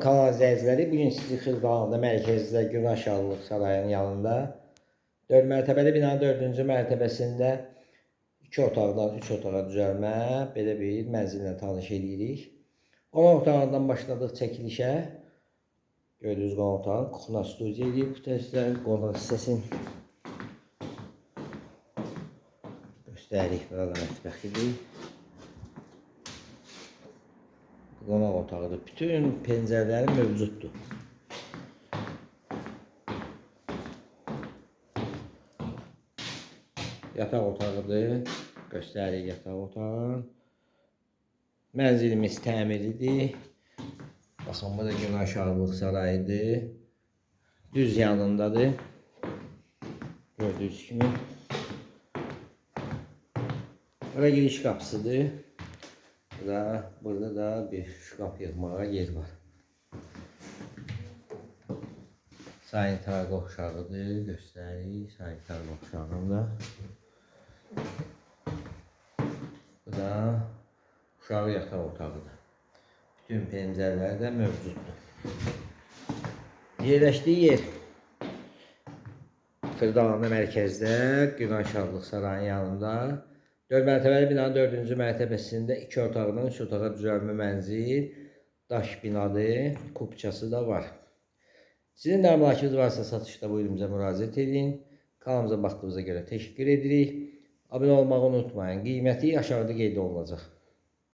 kanal izləyiciləri, bugün sizi Xırdalanında mərkəzdə Günah Şahlıq Sarayının yanında 4 mərtəbəli binanın 4-cü mərtəbəsində 2 otaqdan 3 otağa düzəlmə belə bir mənzillə tanış edirik. Qonaq otağından başladıq çəkilişə. Gördüyünüz qonaq otağın kuxna studiya edib bu testlər qonaq hissəsini göstəririk. Burada mətbəxidir. Qonaq otağıdır. Bütün pəncərələri mövcuddur. Yataq otağıdır. Göstəririk yataq otağın. Mənzilimiz təmirlidir. Baxın, bu da Günah Şahlıq Sarayıdır. Düz yanındadır. Gördüyünüz kimi. Bura giriş qapısıdır. Burada da bir şkaf yığmağa yer var. Sanitar qovşağıdır. Göstəririk sanitar qovşağında. Bu da uşağı yataq otağıdır. Bütün pəncərələri də mövcuddur. Yerləşdiyi yer Xırdalanında mərkəzdə Günah Şahlıq Sarayının yanında 4 mərtəbəli binanın 4-cü mərtəbəsində 2 otaqdan 3 otağa düzəlmə mənzil, daş binadır, kupçası da var. Sizin də əmlakınız varsa satışda buyurun bizə müraciət edin. Kanalımıza baxdığınıza görə təşəkkür edirik. Abunə olmağı unutmayın. Qiyməti aşağıda qeyd olunacaq.